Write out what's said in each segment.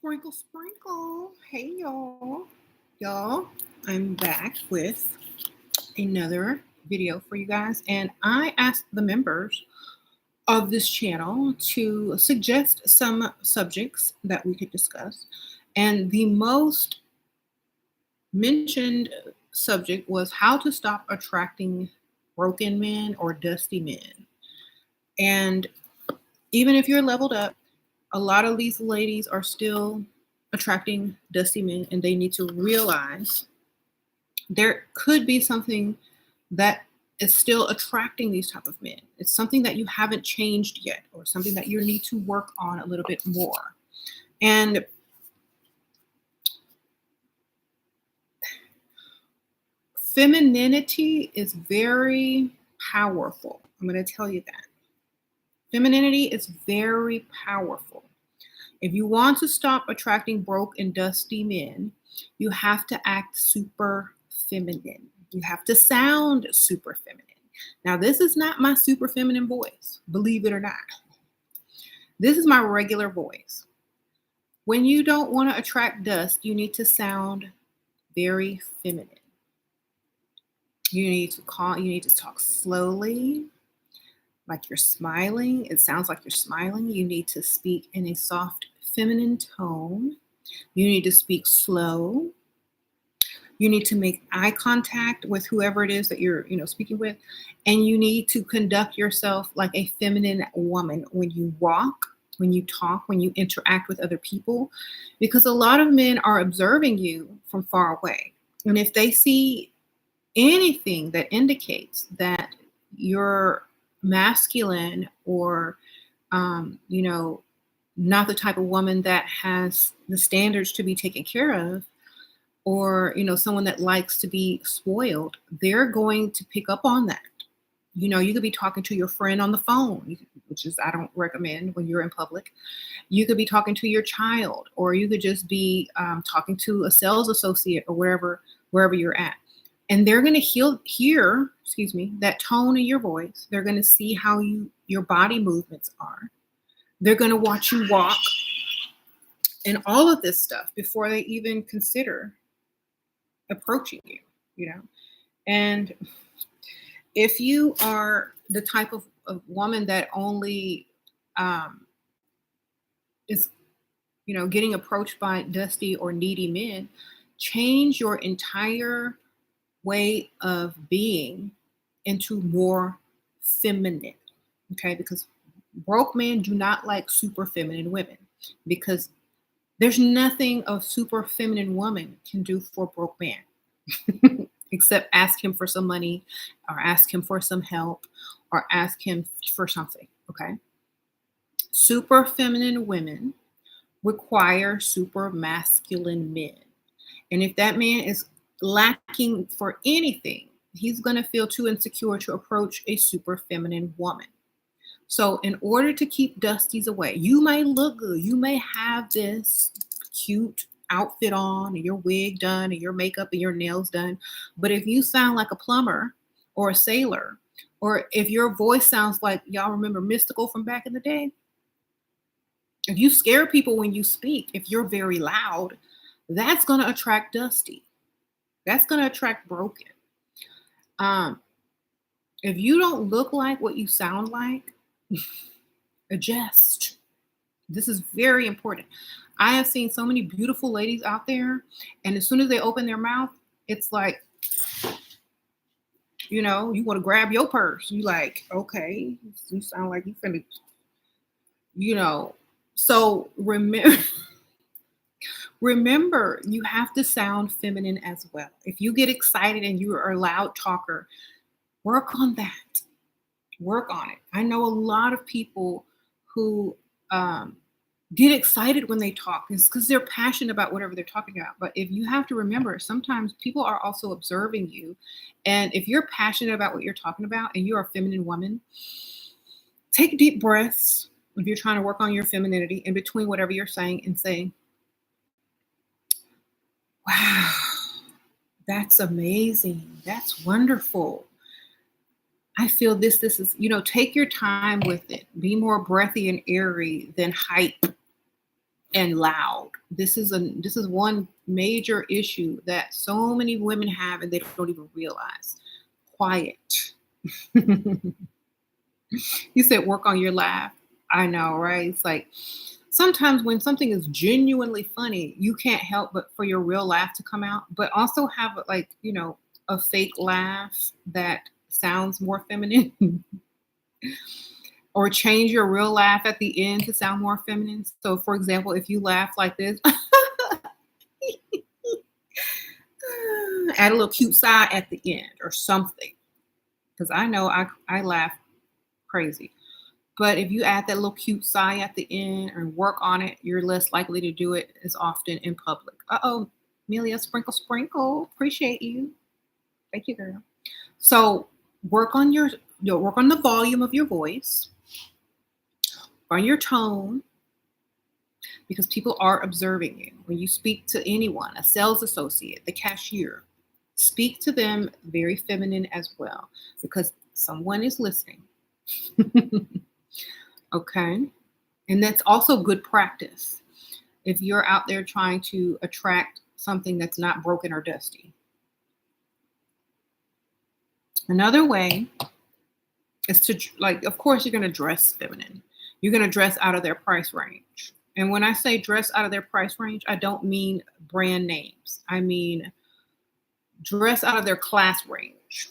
Sprinkle, sprinkle. Hey, y'all. Y'all, I'm back with another video for you guys. And I asked the members of this channel to suggest some subjects that we could discuss. And the most mentioned subject was how to stop attracting broken men or dusty men. And even if you're leveled up, a lot of these ladies are still attracting dusty men, and they need to realize there could be something that is still attracting these type of men. It's something that you haven't changed yet, or something that you need to work on a little bit more. And femininity is very powerful. I'm going to tell you that. Femininity is very powerful. If you want to stop attracting broke and dusty men, you have to act super feminine. You have to sound super feminine. Now, this is not my super feminine voice, believe it or not. This is my regular voice. When you don't want to attract dust, you need to sound very feminine. You need to talk slowly, like you're smiling. It sounds like you're smiling. You need to speak in a soft, feminine tone. You need to speak slow. You need to make eye contact with whoever it is that you're, speaking with. And you need to conduct yourself like a feminine woman when you walk, when you talk, when you interact with other people, because a lot of men are observing you from far away. And if they see anything that indicates that you're masculine or, not the type of woman that has the standards to be taken care of, or, someone that likes to be spoiled, they're going to pick up on that. You could be talking to your friend on the phone, which is, I don't recommend when you're in public. You could be talking to your child, or you could just be talking to a sales associate or wherever you're at. And they're going to hear that tone in your voice. They're going to see how your body movements are. They're going to watch you walk and all of this stuff before they even consider approaching you, And if you are the type of woman that only is, getting approached by dusty or needy men, change your entire way of being into more feminine, okay? Because broke men do not like super feminine women, because there's nothing a super feminine woman can do for a broke man except ask him for some money, or ask him for some help, or ask him for something, okay? Super feminine women require super masculine men. And if that man is lacking for anything, he's going to feel too insecure to approach a super feminine woman. So in order to keep dusties away, you may look good. You may have this cute outfit on, and your wig done, and your makeup and your nails done. But if you sound like a plumber or a sailor, or if your voice sounds like, y'all remember Mystical from back in the day? If you scare people when you speak, if you're very loud, that's going to attract dusty. That's going to attract broken. If you don't look like what you sound like, adjust. This is very important. I have seen so many beautiful ladies out there, and as soon as they open their mouth, it's like, you want to grab your purse. You like, okay, you sound like you finna, So remember, you have to sound feminine as well. If you get excited and you are a loud talker, work on that. Work on it. I know a lot of people who get excited when they talk. It's because they're passionate about whatever they're talking about. But if you have to remember, sometimes people are also observing you. And if you're passionate about what you're talking about and you're a feminine woman, take deep breaths if you're trying to work on your femininity in between whatever you're saying, and say, wow, that's amazing. That's wonderful. I feel this is, take your time with it. Be more breathy and airy than hype. and loud. This is one major issue that so many women have and they don't even realize. Quiet. You said work on your laugh. I know, right? It's like sometimes when something is genuinely funny, you can't help but for your real laugh to come out, but also have like, a fake laugh that sounds more feminine. Or change your real laugh at the end to sound more feminine. So for example, if you laugh like this, add a little cute sigh at the end or something. Because I know I laugh crazy. But if you add that little cute sigh at the end and work on it, you're less likely to do it as often in public. Uh-oh, Amelia, sprinkle, sprinkle. Appreciate you. Thank you, girl. So work on work on the volume of your voice, on your tone, because people are observing you. When you speak to anyone, a sales associate, the cashier, speak to them very feminine as well, because someone is listening. Okay. And that's also good practice if you're out there trying to attract something that's not broken or dusty. Another way is to, like, of course, you're going to dress feminine. You're going to dress out of their price range. And when I say dress out of their price range, I don't mean brand names. I mean dress out of their class range.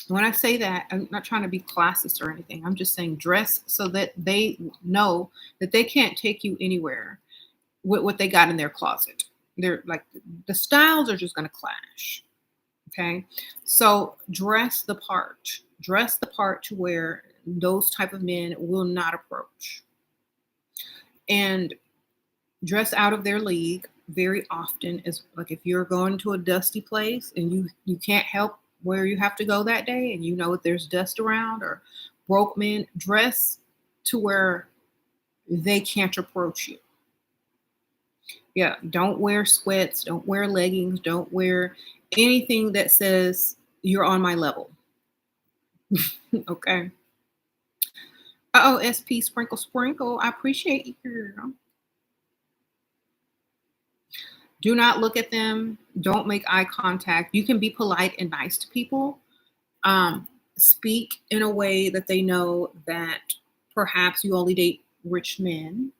When I say that, I'm not trying to be classist or anything. I'm just saying dress so that they know that they can't take you anywhere with what they got in their closet. They're like, the styles are just going to clash. Okay. So dress the part. Dress the part to where those type of men will not approach. And dress out of their league very often is like if you're going to a dusty place and you can't help where you have to go that day and you know if there's dust around or broke men, dress to where they can't approach you. Yeah, don't wear sweats, don't wear leggings, don't wear anything that says you're on my level. Okay. Uh-oh, SP sprinkle sprinkle. I appreciate you, girl. Do not look at them. Don't make eye contact. You can be polite and nice to people. Speak in a way that they know that perhaps you only date rich men.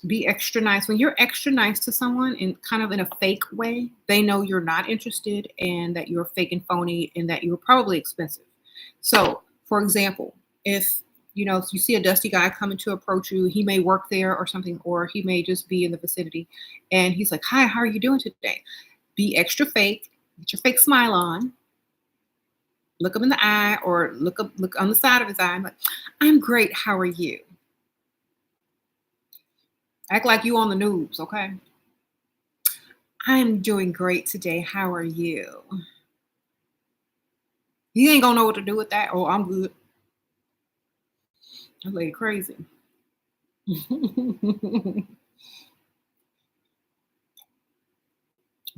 Be extra nice. When you're extra nice to someone in kind of in a fake way, they know you're not interested and that you're fake and phony and that you're probably expensive. So, for example, if you see a dusty guy coming to approach you, he may work there or something, or he may just be in the vicinity, and he's like, "Hi, how are you doing today?" Be extra fake. Get your fake smile on. Look him in the eye, or look on the side of his eye. I'm like, "I'm great. How are you?" Act like you on the news, okay? "I'm doing great today. How are you?" He ain't gonna know what to do with that. "Oh, I'm good." That lady crazy.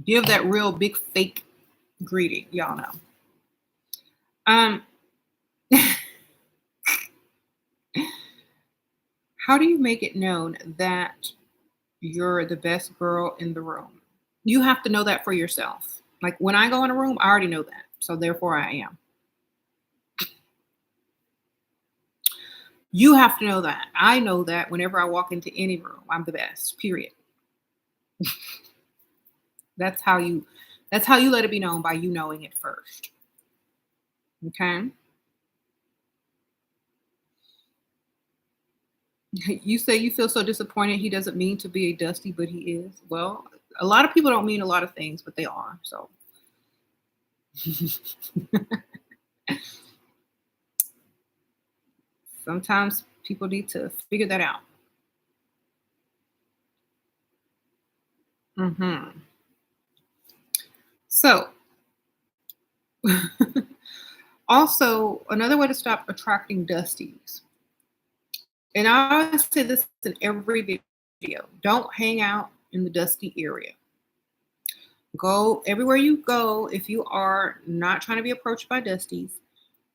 Give that real big fake greeting, y'all know. Um, how do you make it known that you're the best girl in the room? You have to know that for yourself. Like when I go in a room, I already know that. So therefore I am. You have to know that. I know that whenever I walk into any room, I'm the best. Period. That's how you let it be known, by you knowing it first. Okay? You say you feel so disappointed he doesn't mean to be a dusty, but he is. Well, a lot of people don't mean a lot of things, but they are. So sometimes people need to figure that out. Hmm. So, also, another way to stop attracting dusties, and I always say this in every video, don't hang out in the dusty area. Go everywhere you go, if you are not trying to be approached by dusties,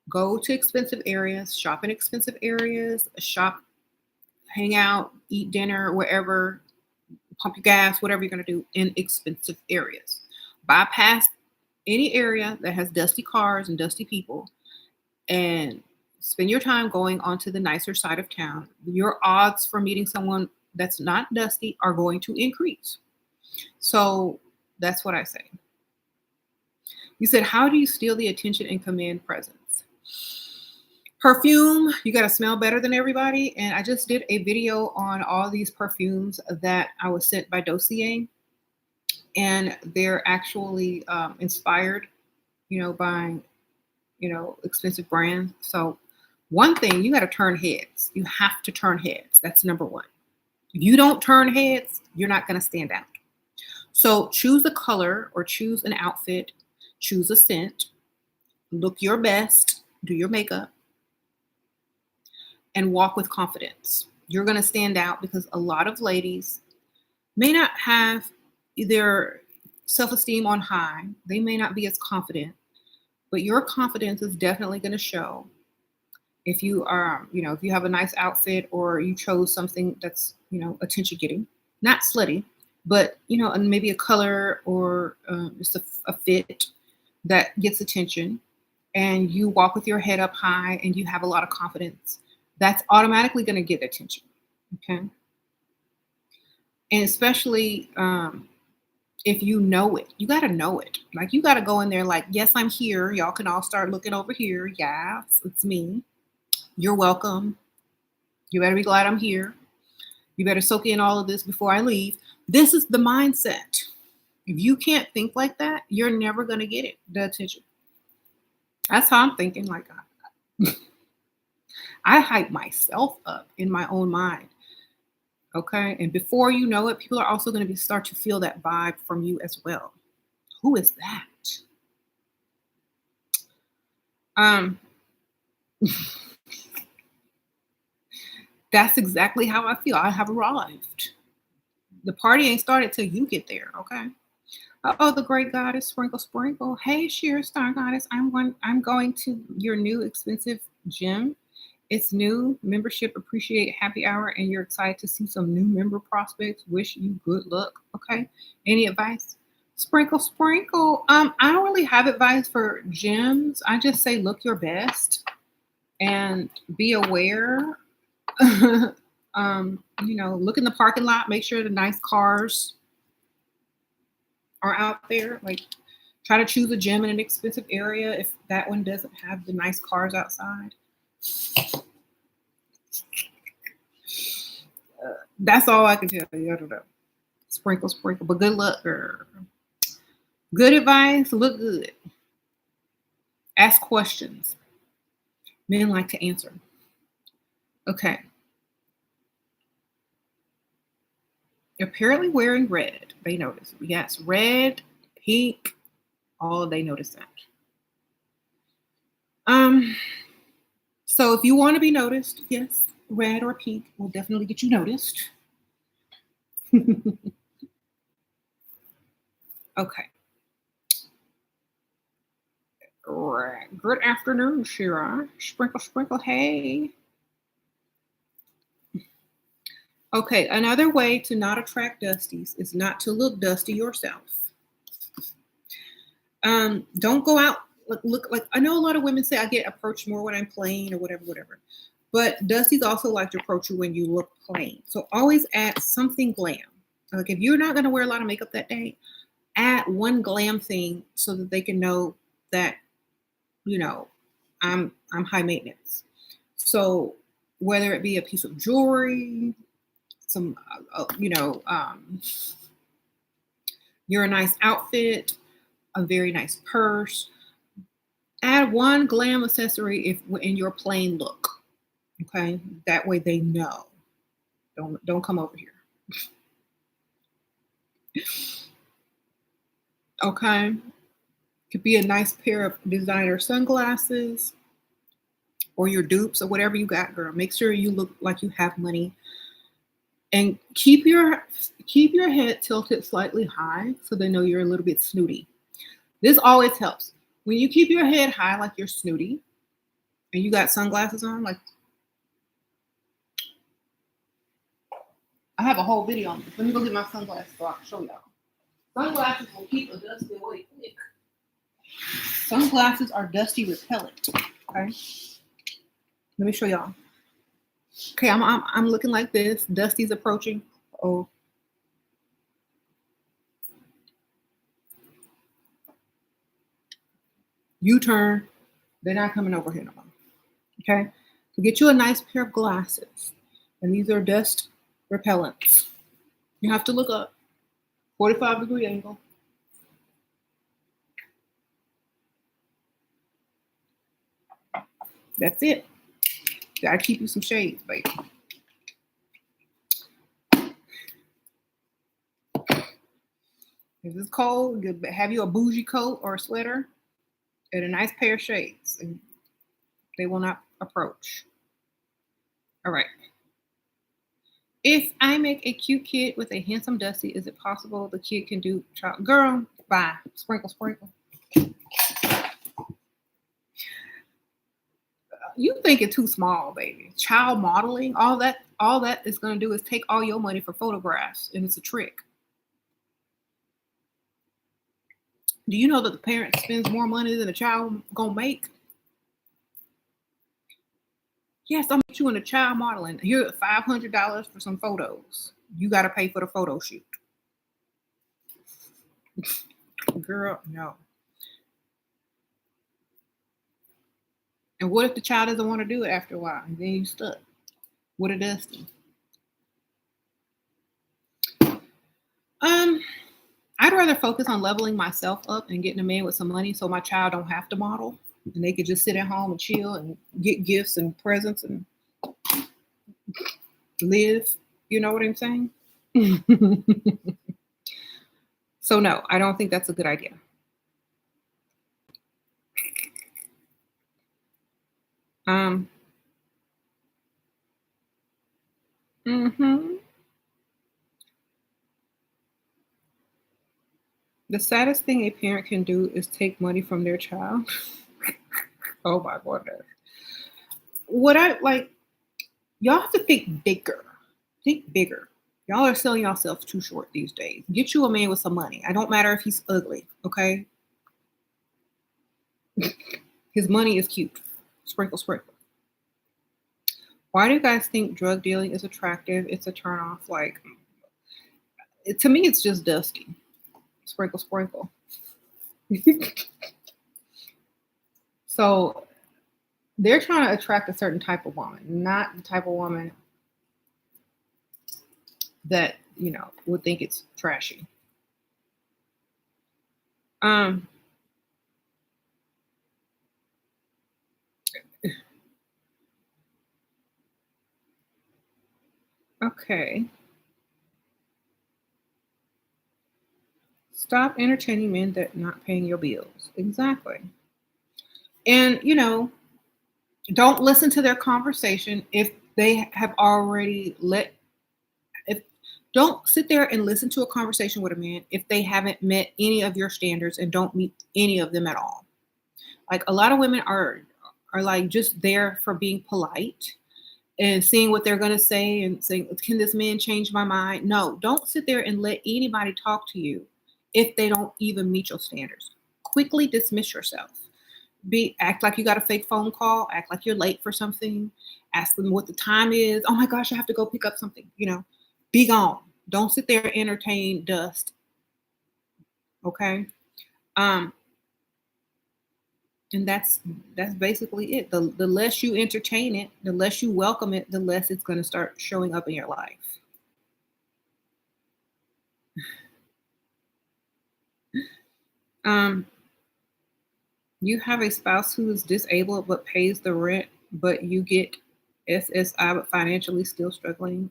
go to expensive areas, shop in expensive areas, shop hang out, eat dinner, wherever, pump your gas, whatever you're going to do in expensive areas. Bypass any area that has dusty cars and dusty people and spend your time going onto the nicer side of town. Your odds for meeting someone that's not dusty are going to increase. So that's what I say. You said, how do you steal the attention and command presence? Perfume, you got to smell better than everybody. And I just did a video on all these perfumes that I was sent by Dossier. And they're actually inspired, by, expensive brands. So one thing, you got to turn heads. You have to turn heads. That's number one. If you don't turn heads, you're not going to stand out. So choose a color or choose an outfit, choose a scent, look your best, do your makeup, and walk with confidence. You're going to stand out because a lot of ladies may not have their self-esteem on high. They may not be as confident, but your confidence is definitely going to show if you are, if you have a nice outfit or you chose something that's, attention getting, not slutty, but, and maybe a color or just a fit that gets attention, and you walk with your head up high and you have a lot of confidence, that's automatically going to get attention. Okay. And especially if you know it, you got to know it. Like, you got to go in there like, yes, I'm here. Y'all can all start looking over here. Yes, it's me. You're welcome. You better be glad I'm here. You better soak in all of this before I leave. This is the mindset. If you can't think like that, you're never going to get it, the attention. That's how I'm thinking. Like, I hype myself up in my own mind. Okay. And before you know it, people are also going to start to feel that vibe from you as well. Who is that? That's exactly how I feel. I have arrived. The party ain't started till you get there. Okay. Oh, the great goddess, Sprinkle Sprinkle. Hey, Sheer Star Goddess. I'm going to your new expensive gym. It's new membership, appreciate happy hour, and you're excited to see some new member prospects. Wish you good luck. Okay. Any advice? Sprinkle Sprinkle. I don't really have advice for gyms. I just say look your best and be aware. Look in the parking lot, make sure the nice cars are out there. Like, try to choose a gym in an expensive area if that one doesn't have the nice cars outside. That's all I can tell you. I don't know. Sprinkle, sprinkle, but good luck, girl. Good advice, look good. Ask questions. Men like to answer. Okay. Apparently wearing red. They notice. Yes, red, pink, all they notice that. So if you want to be noticed, yes, red or pink will definitely get you noticed. Okay. Right. Good afternoon, Shira. Sprinkle, sprinkle, hey. Okay, another way to not attract dusties is not to look dusty yourself. Don't go out look like, I know a lot of women say I get approached more when I'm plain or whatever. But dusties also like to approach you when you look plain. So always add something glam. Like, if you're not going to wear a lot of makeup that day, add one glam thing so that they can know that, I'm high maintenance. So whether it be a piece of jewelry, some, you're a nice outfit, a very nice purse. Add one glam accessory if in your plain look. Okay, that way they know. Don't come over here. Okay, could be a nice pair of designer sunglasses or your dupes or whatever you got, girl. Make sure you look like you have money. And keep your head tilted slightly high so they know you're a little bit snooty. This always helps. When you keep your head high like you're snooty and you got sunglasses on, like, I have a whole video on this. Let me go get my sunglasses so I can show y'all. Sunglasses will keep a dusty away quick. Sunglasses are dusty repellent. Okay. Let me show y'all. Okay, I'm looking like this. Dusty's approaching. Oh. U-turn. They're not coming over here no more. Okay. So get you a nice pair of glasses. And these are dust repellents. You have to look up. 45-degree angle. That's it. Gotta keep you some shades, baby. If it's cold, have you a bougie coat or a sweater and a nice pair of shades, and they will not approach. All right. If I make a cute kid with a handsome Dusty, is it possible the kid can do child? Girl, bye. Sprinkle, sprinkle. You think it's too small, baby. Child modeling, all that is going to do is take all your money for photographs, and it's a trick. Do you know that the parent spends more money than the child gonna make? Yes, I'm put you in a child modeling. Here, $500 for some photos. You got to pay for the photo shoot. Girl, no. And what if the child doesn't want to do it after a while, and then you stuck? What a Dusty. I'd rather focus on leveling myself up and getting a man with some money so my child don't have to model and they could just sit at home and chill and get gifts and presents and live. You know what I'm saying? So no, I don't think that's a good idea. The saddest thing a parent can do is take money from their child. Oh my goodness. What I like, y'all have to think bigger. Think bigger. Y'all are selling yourself too short these days. Get you a man with some money. I don't matter if he's ugly, okay? His money is cute. Sprinkle, sprinkle. Why do you guys think drug dealing is attractive? It's a turnoff. Like, to me, it's just Dusty. Sprinkle, sprinkle. So they're trying to attract a certain type of woman, not the type of woman that, you know, would think it's trashy. Okay. Stop entertaining men that not paying your bills. Exactly. And, you know, don't listen to their conversation if they have already don't sit there and listen to a conversation with a man if they haven't met any of your standards and don't meet any of them at all. Like, a lot of women are like just there for being polite and seeing what they're going to say and saying, can this man change my mind? No, don't sit there and let anybody talk to you if they don't even meet your standards. Quickly dismiss yourself. Act like you got a fake phone call. Act like you're late for something. Ask them what the time is. Oh my gosh, I have to go pick up something. You know, be gone. Don't sit there and entertain dust. Okay. And that's basically it. The less you entertain it, the less you welcome it, the less it's going to start showing up in your life. You have a spouse who is disabled but pays the rent, but you get SSI but financially still struggling.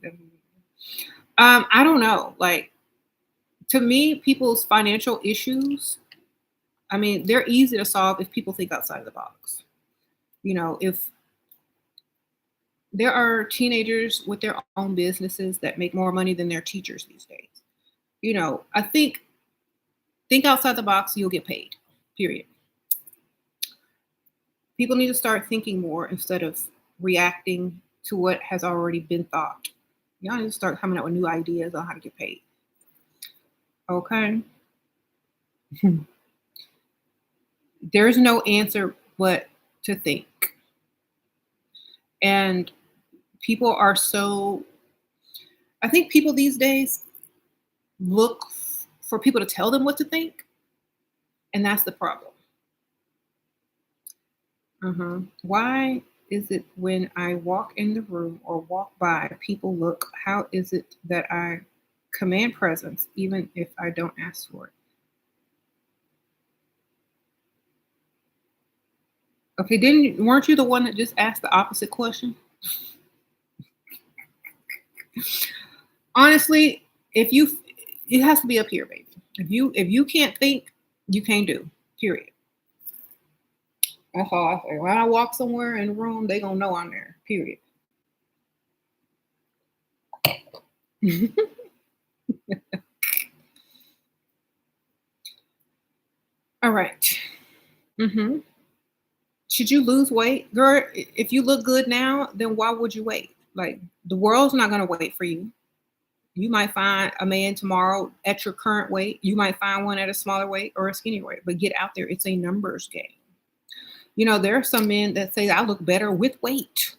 I don't know. Like, to me, people's financial issues, I mean, they're easy to solve if people think outside of the box. You know, if there are teenagers with their own businesses that make more money than their teachers these days. You know, I think outside the box, you'll get paid, period. People need to start thinking more instead of reacting to what has already been thought. Y'all need to start coming up with new ideas on how to get paid. Okay. There's no answer but to think. And people are so, I think people these days look for people to tell them what to think. And that's the problem. Why is it when I walk in the room or walk by, people look? How is it that I command presence even if I don't ask for it? Okay, weren't you the one that just asked the opposite question? Honestly, if you, it has to be up here, baby. If you can't think, you can't do. Period. That's all I say. When I walk somewhere in the room, they gonna know I'm there. Period. All right. Mm-hmm. Should you lose weight, girl? If you look good now, then why would you wait? Like the world's not gonna wait for you. You might find a man tomorrow at your current weight. You might find one at a smaller weight or a skinnier weight. But get out there. It's a numbers game. There are some men that say I look better with weight.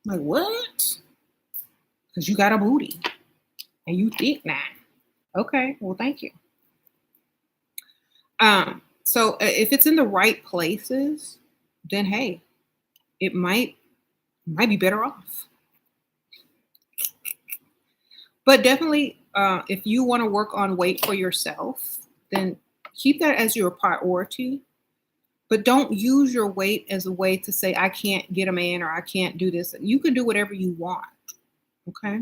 Like what? Because you got a booty and you thick now. Okay, well, thank you. So if it's in the right places, then hey, it might be better off. But definitely, if you want to work on weight for yourself, then keep that as your priority. But don't use your weight as a way to say, I can't get a man or I can't do this. You can do whatever you want. Okay.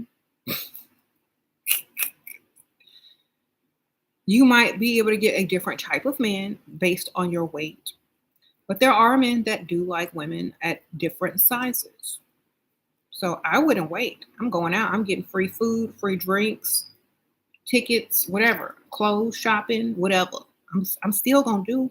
You might be able to get a different type of man based on your weight. But there are men that do like women at different sizes. So I wouldn't wait. I'm going out. I'm getting free food, free drinks, tickets, whatever, clothes, shopping, whatever. I'm still gonna do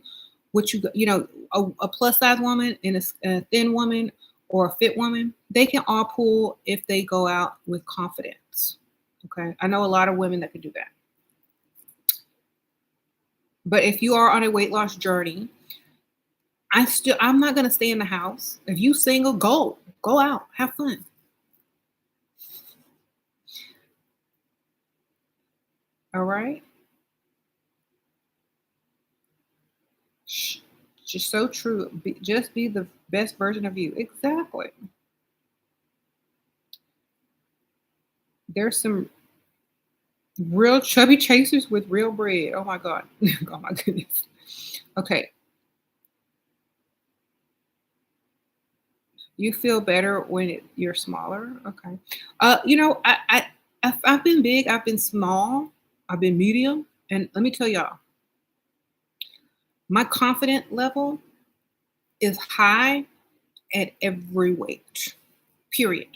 what a plus size woman and a thin woman or a fit woman, they can all pull if they go out with confidence. Okay, I know a lot of women that can do that. But if you are on a weight loss journey, I'm not gonna stay in the house. If you single, go out, have fun. All right. Just so true. Just be the best version of you. Exactly. There's some real chubby chasers with real bread. Oh my God. Oh my goodness. Okay. You feel better when you're smaller. Okay. I've been big. I've been small. I've been medium. And let me tell y'all, my confident level is high at every weight. Period.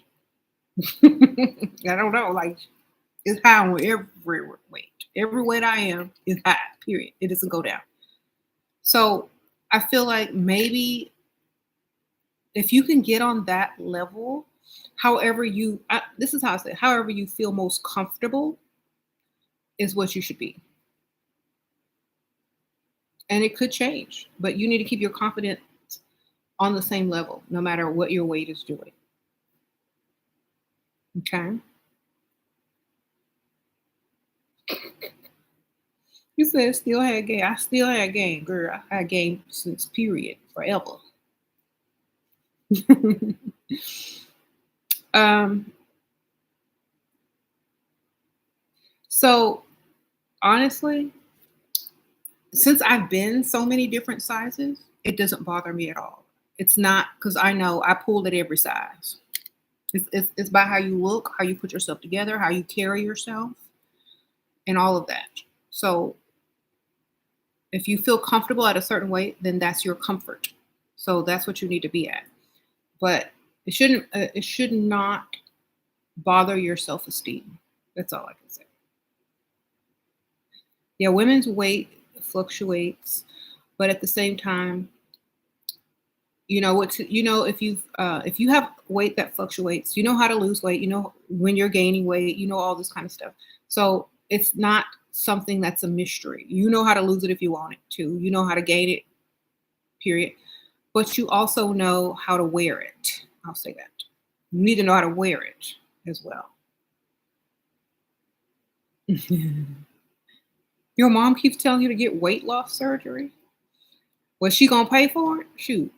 I don't know. Like it's high on every weight. Every weight I am is high. Period. It doesn't go down. So I feel like maybe if you can get on that level, this is how I say, it, however you feel most comfortable is what you should be. And it could change, but you need to keep your confidence on the same level, no matter what your weight is doing. Okay. You said still had game. I still had game, girl. I had game since period forever. um, so honestly, since I've been so many different sizes, it doesn't bother me at all. It's not because I know I pulled at every size. It's by how you look, how you put yourself together, how you carry yourself, and all of that. So if you feel comfortable at a certain weight, then that's your comfort. So that's what you need to be at. But it should not bother your self-esteem. That's all I can say. Yeah, women's weight fluctuates, but at the same time, You know what to, if you have weight that fluctuates, you know how to lose weight, you know when you're gaining weight, you know all this kind of stuff. So it's not something that's a mystery. You know how to lose it if you want it to. You know how to gain it, period. But you also know how to wear it. I'll say that. You need to know how to wear it as well. Your mom keeps telling you to get weight loss surgery. Was she gonna pay for it? Shoot.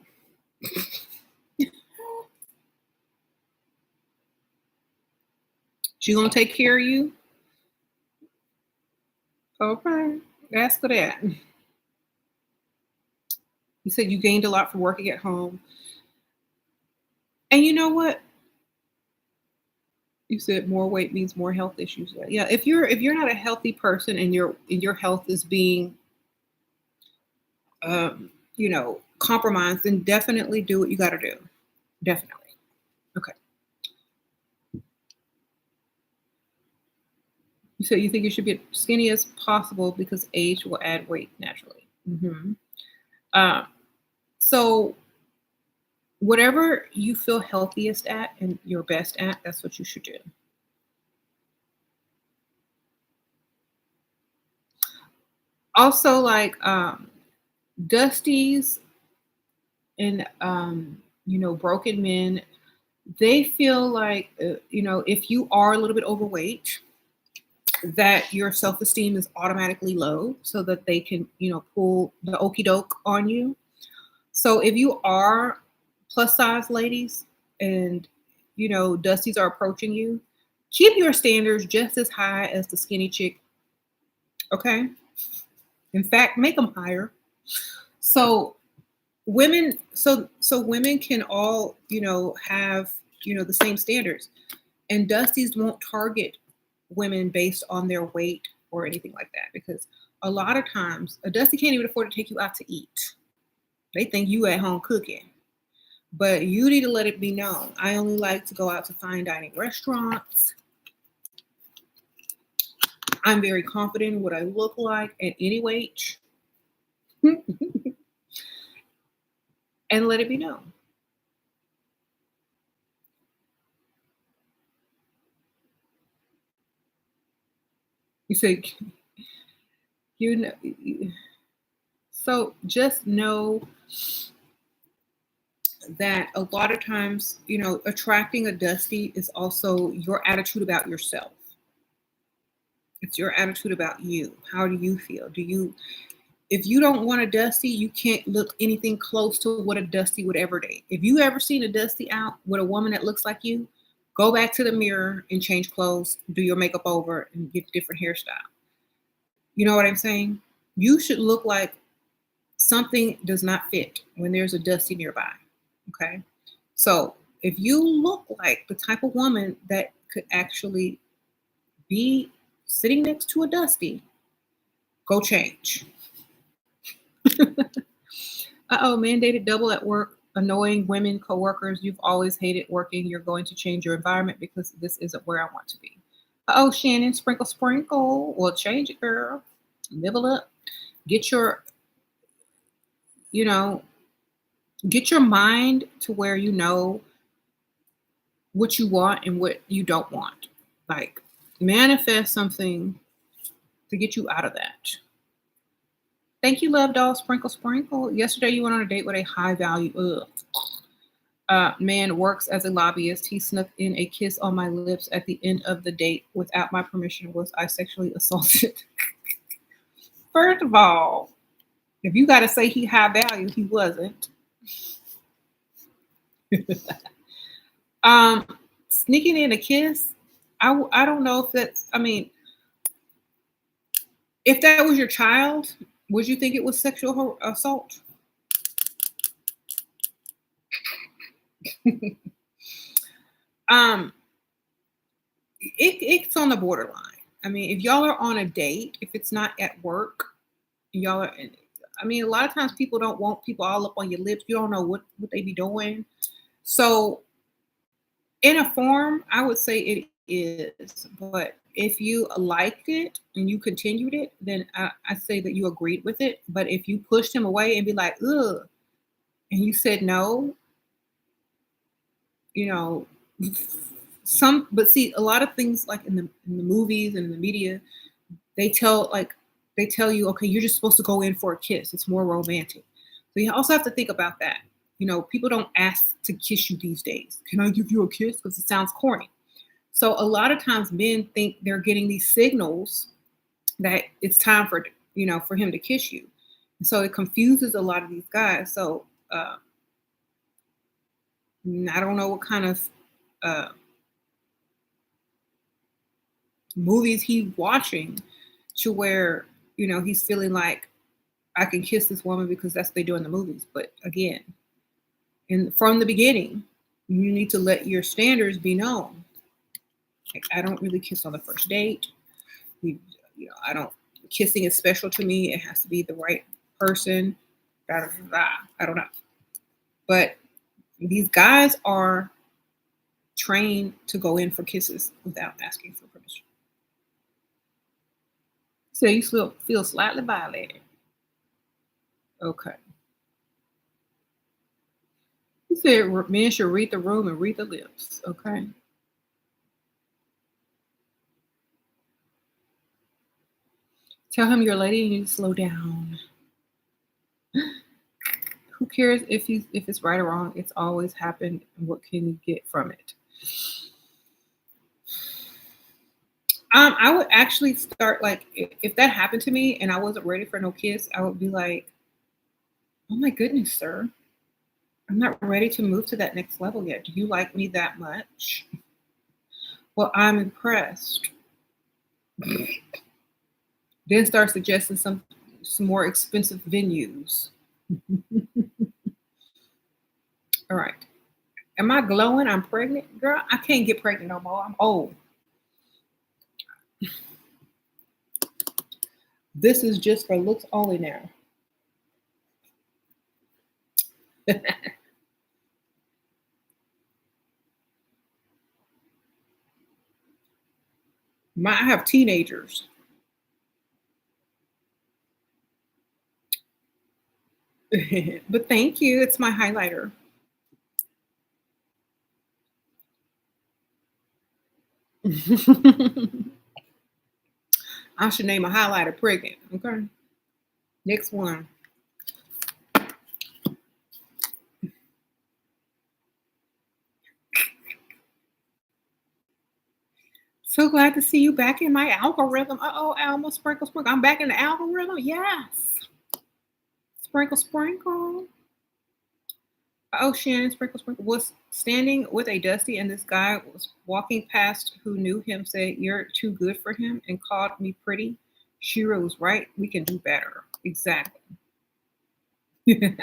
She gonna take care of you? Okay. Ask for that. You said you gained a lot from working at home. And you know what? You said more weight means more health issues. Yeah, if you're not a healthy person and your health is being compromised, then definitely do what you got to do. Definitely. Okay. You said you think you should be as skinny as possible because age will add weight naturally. Uh, so whatever you feel healthiest at and your best at, that's what you should do. Also, like Dusties and broken men, they feel like if you are a little bit overweight, that your self-esteem is automatically low, so that they can pull the okey doke on you. So if you are plus size ladies and Dusties are approaching you, keep your standards just as high as the skinny chick. Okay. In fact, make them higher. So women can all have the same standards, and Dusties won't target women based on their weight or anything like that, because a lot of times a Dusty can't even afford to take you out to eat. They think you at home cooking, but you need to let it be known, I only like to go out to fine dining restaurants. I'm very confident in what I look like at any weight. And let it be known. You say, you know, so just know that a lot of times, attracting a Dusty is also your attitude about yourself. It's your attitude about you. How do you feel? If you don't want a Dusty, you can't look anything close to what a Dusty would ever date. If you ever seen a Dusty out with a woman that looks like you, go back to the mirror and change clothes, do your makeup over, and get a different hairstyle. You know what I'm saying? You should look like something does not fit when there's a Dusty nearby. Okay. So if you look like the type of woman that could actually be sitting next to a Dusty, go change. Mandated double at work, annoying women coworkers. You've always hated working. You're going to change your environment because this isn't where I want to be. Shannon, sprinkle, sprinkle. Well, change it, girl. Level up. Get your, you know, get your mind to where you know what you want and what you don't want. Like, manifest something to get you out of that. Thank you, love doll. Sprinkle, sprinkle. Yesterday, you went on a date with a high value man, works as a lobbyist. He snuck in a kiss on my lips at the end of the date without my permission. Was I sexually assaulted? First of all, if you got to say he high value, he wasn't. Sneaking in a kiss, I don't know if that's, if that was your child, would you think it was sexual assault? um, it's on the borderline. If y'all are on a date, if it's not at work, y'all are. A lot of times people don't want people all up on your lips. You don't know what they be doing. So, in a form, I would say it is. But if you liked it and you continued it, then I say that you agreed with it. But if you pushed him away and be like, ugh, and you said no, you know, some, but see, a lot of things like in the movies and in the media, they tell like they tell you, okay, you're just supposed to go in for a kiss. It's more romantic. So you also have to think about that. People don't ask to kiss you these days. Can I give you a kiss? Because it sounds corny. So a lot of times men think they're getting these signals that it's time for him to kiss you. So it confuses a lot of these guys. So I don't know what kind of uh, movies he's watching to where he's feeling like I can kiss this woman because that's what they do in the movies. But again, from the beginning, you need to let your standards be known. Like, I don't really kiss on the first date. We, I don't. Kissing is special to me. It has to be the right person. Da, da, da, da. I don't know. But these guys are trained to go in for kisses without asking for permission. So you still feel slightly violated. Okay. You said men should read the room and read the lips. Okay. Tell him you're a lady and you need to slow down. Who cares if it's right or wrong? It's always happened. What can you get from it? I would actually start like if that happened to me and I wasn't ready for no kiss, I would be like, "Oh my goodness, sir, I'm not ready to move to that next level yet. Do you like me that much?" Well, I'm impressed. Then start suggesting some more expensive venues. All right. Am I glowing? I'm pregnant, girl. I can't get pregnant no more. I'm old. This is just for looks only now. I have teenagers. But thank you. It's my highlighter. I should name a highlighter pregnant. Okay. Next one. So glad to see you back in my algorithm. Uh-oh, Alma, sprinkle, sprinkle. I'm back in the algorithm. Yes. Sprinkle, sprinkle. Oh, Shannon, sprinkle, sprinkle, was standing with a Dusty, and this guy was walking past who knew him, said, "You're too good for him," and called me pretty. Shira was right. We can do better. Exactly. Name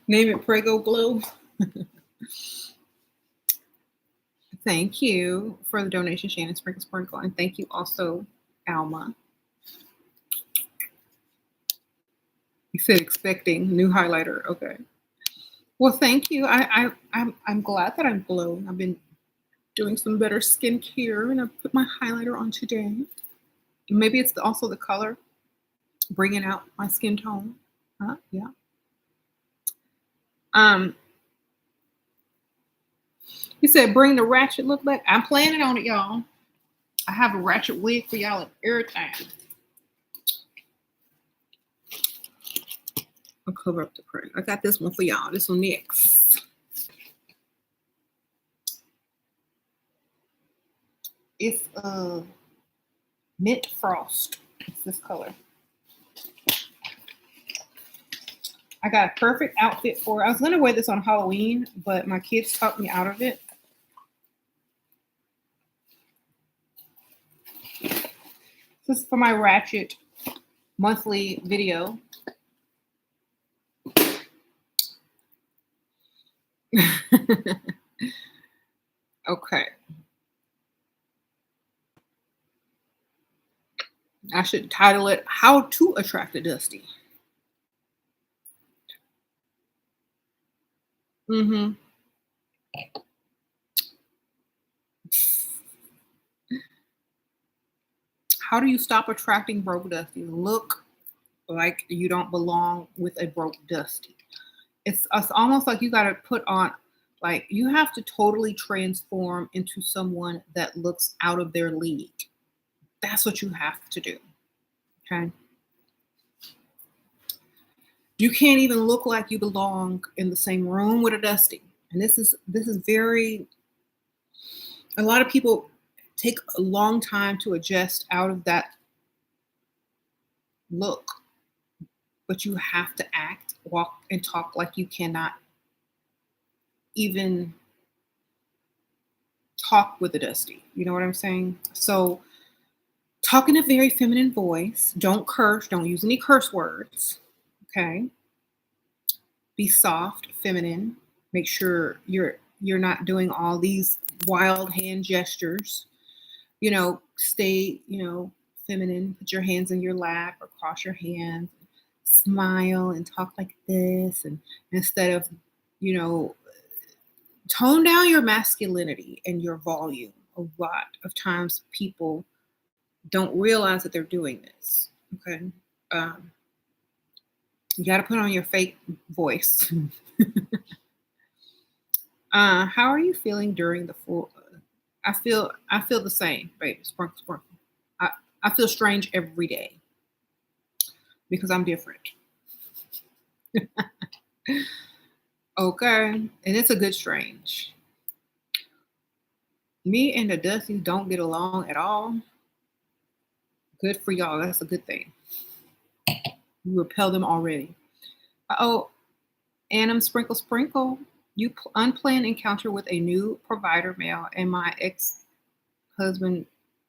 it Prego Glow. Thank you for the donation, Shannon, sprinkle, sprinkle. And thank you also, Alma. You said expecting new highlighter. Okay. Well, thank you. I'm glad that I'm glowing. I've been doing some better skincare, and I put my highlighter on today. Maybe it's also the color, bringing out my skin tone. Yeah. You said bring the ratchet look back. I'm planning on it, y'all. I have a ratchet wig for y'all every time. I'll cover up the print. I got this one for y'all. This one next. It's mint frost. It's this color. I got a perfect outfit for it. I was gonna wear this on Halloween, but my kids talked me out of it. This is for my ratchet monthly video. Okay. I should title it How to Attract a Dusty. Mm-hmm. How do you stop attracting broke Dusty? Look like you don't belong with a broke Dusty. It's almost like you got to put on, like, you have to totally transform into someone that looks out of their league. That's what you have to do. Okay. You can't even look like you belong in the same room with a Dusty. And this is very, a lot of people take a long time to adjust out of that look, but you have to act, walk, and talk like you cannot even talk with a Dusty. You know what I'm saying? So talk in a very feminine voice. Don't curse. Don't use any curse words. Okay. Be soft, feminine. Make sure you're not doing all these wild hand gestures. Stay, feminine. Put your hands in your lap or cross your hands. Smile and talk like this, and instead of, you know, tone down your masculinity and your volume. A lot of times people don't realize that they're doing this. Okay. Um, you got to put on your fake voice. How are you feeling during the full? I feel the same, baby. Sprinkle, sprinkle. I feel strange every day because I'm different. Okay, and it's a good strange. Me and the Dusties don't get along at all. Good for y'all. That's a good thing. You repel them already. Oh, Annam Sprinkle Sprinkle. You unplanned encounter with a new provider male, and my ex-husband,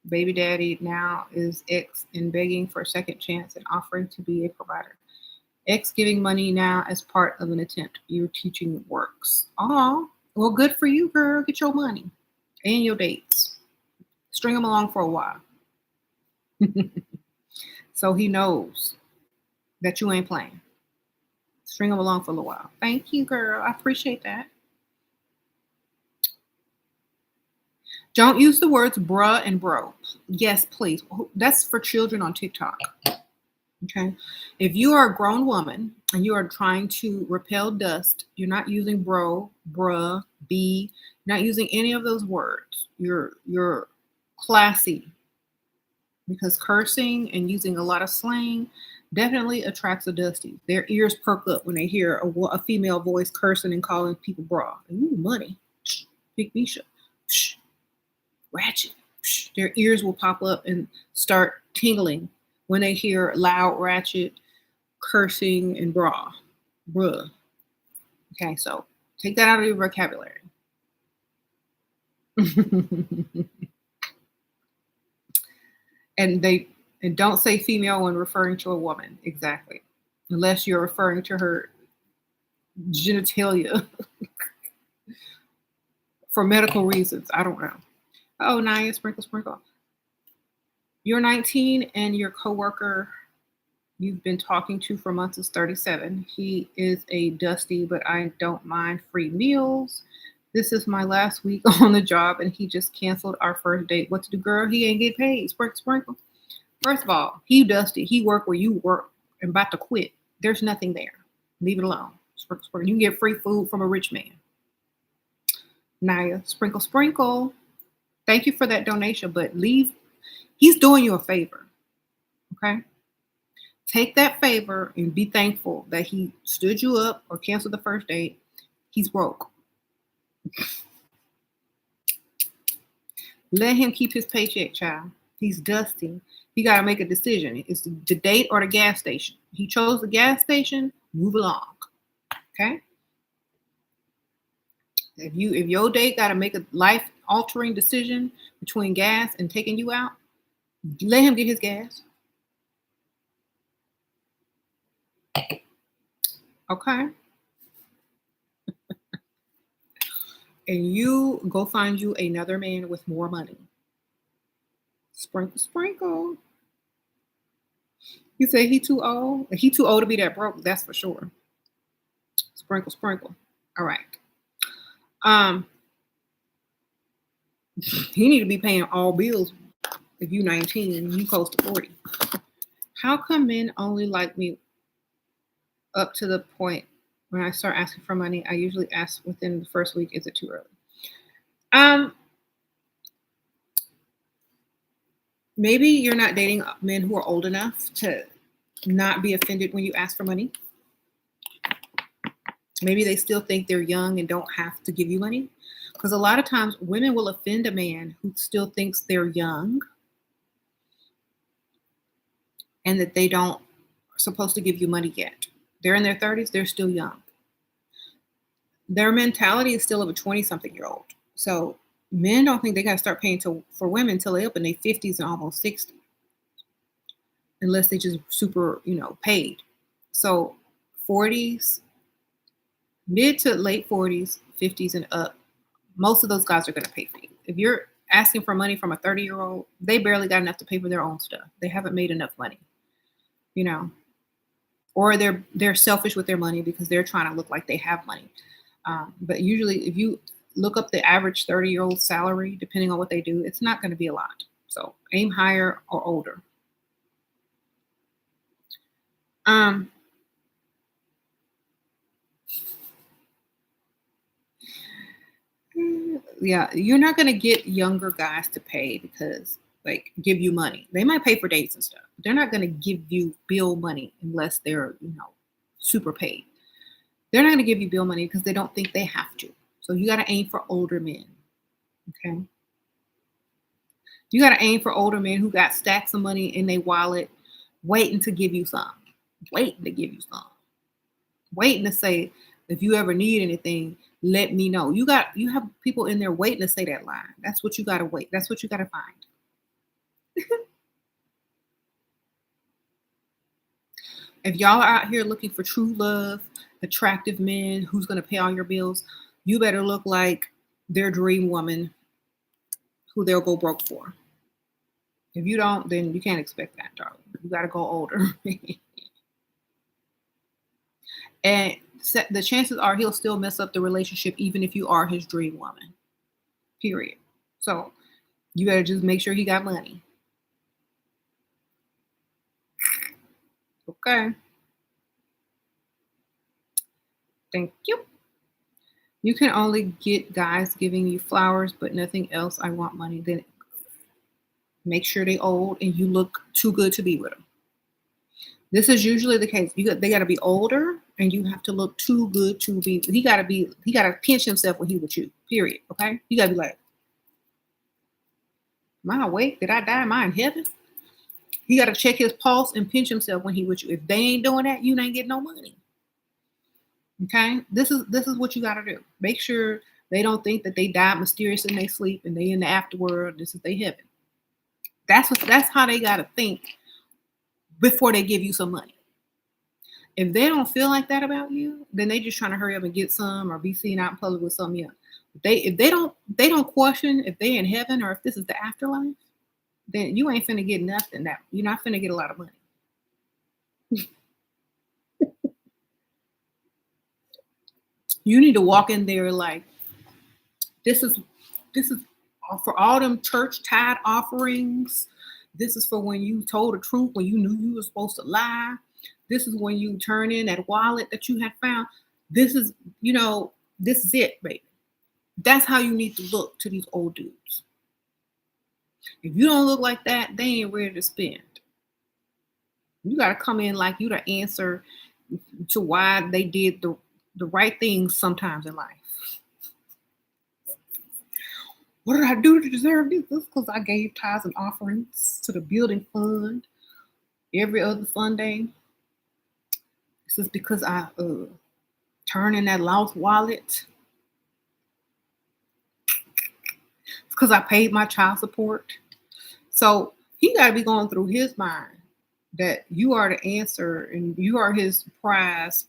baby daddy, now is ex and begging for a second chance and offering to be a provider. Ex giving money now as part of an attempt. Your teaching works. Oh, well, good for you, girl. Get your money and your dates. String them along for a while. So he knows that you ain't playing. String them along for a little while. Thank you, girl. I appreciate that. Don't use the words bruh and bro. Yes, please. That's for children on TikTok. Okay. If you are a grown woman and you are trying to repel dust, you're not using bro, bruh, b, not using any of those words. You're classy, because cursing and using a lot of slang definitely attracts a Dusty. Their ears perk up when they hear a female voice cursing and calling people bra. Ooh, money. Big Misha. Ratchet. Their ears will pop up and start tingling when they hear loud, ratchet, cursing, and bra. Bruh. Okay, so take that out of your vocabulary. And don't say female when referring to a woman. Exactly. Unless you're referring to her genitalia for medical reasons. I don't know. Oh, Naya, sprinkle, sprinkle. You're 19 and your coworker you've been talking to for months is 37. He is a Dusty, but I don't mind free meals. This is my last week on the job and he just canceled our first date. What to do, girl? He ain't get paid. Sprinkle, sprinkle. First of all, he Dusty. He work where you work and about to quit. There's nothing there. Leave it alone. Sprinkle, sprinkle. You can get free food from a rich man. Naya, sprinkle, sprinkle. Thank you for that donation, but leave. He's doing you a favor. Okay? Take that favor and be thankful that he stood you up or canceled the first date. He's broke. Let him keep his paycheck, child. He's Dusty. He got to make a decision. It's the date or the gas station. He chose the gas station. Move along. Okay? If your date got to make a life-altering decision between gas and taking you out, let him get his gas. Okay? And you go find you another man with more money. Sprinkle, sprinkle. You say he too old? He too old to be that broke, that's for sure. Sprinkle, sprinkle. All right. He need to be paying all bills if you 19 and you close to 40. How come men only like me up to the point When I start asking for money, I usually ask within the first week, is it too early? Um, Maybe you're not dating men who are old enough to not be offended when you ask for money. Maybe they still think they're young and don't have to give you money. Because a lot of times women will offend a man who still thinks they're young and that they don't supposed to give you money yet. They're in their 30s, they're still young. Their mentality is still of a 20-something-year-old. So men don't think they got to start paying for women until they up in their 50s and almost 60, unless they just super, paid. So 40s, mid to late 40s, 50s and up, most of those guys are going to pay for you. If you're asking for money from a 30-year-old, they barely got enough to pay for their own stuff. They haven't made enough money, or they're selfish with their money because they're trying to look like they have money. But usually, if you look up the average 30-year-old salary, depending on what they do, it's not going to be a lot. So aim higher or older. Yeah, you're not going to get younger guys to pay because, give you money. They might pay for dates and stuff, but they're not going to give you bill money unless they're, super paid. They're not going to give you bill money because they don't think they have to. So you got to aim for older men. Okay. You got to aim for older men who got stacks of money in their wallet, waiting to give you some, waiting to say, if you ever need anything, let me know. You have people in there waiting to say that line. That's what you got to wait. That's what you got to find. If y'all are out here looking for true love, attractive men who's going to pay all your bills, you better look like their dream woman who they'll go broke for. If you don't, then you can't expect that, darling. You got to go older. And the chances are he'll still mess up the relationship even if you are his dream woman. Period. So you better just make sure he got money. Okay. Thank you. You can only get guys giving you flowers, but nothing else. I want money. Then make sure they old and you look too good to be with them. This is usually the case. They got to be older, and you have to look too good to be. He got to pinch himself when he with you. Period. Okay. You got to be like, am I awake? Did I die? Am I in heaven? He got to check his pulse and pinch himself when he with you. If they ain't doing that, you ain't getting no money. Okay. This is what you got to do. Make sure they don't think that they died mysteriously in their sleep and they in the afterworld. This is their heaven. That's how they got to think before they give you some money. If they don't feel like that about you, then they just trying to hurry up and get some or be seen out in public with something else. If they don't question if they in heaven or if this is the afterlife, then you ain't finna get nothing. That you're not finna get a lot of money. You need to walk in there like this is for all them church tithe offerings. This is for when you told the truth, when you knew you were supposed to lie. This is when you turn in that wallet that you had found. This is, this is it, baby. That's how you need to look to these old dudes. If you don't look like that, they ain't ready to spend. You got to come in like you the answer to why they did the right things sometimes in life. What did I do to deserve this? This because I gave tithes and offerings to the building fund every other Sunday. This is because I turned in that lost wallet. It's because I paid my child support. So he got to be going through his mind that you are the answer and you are his prize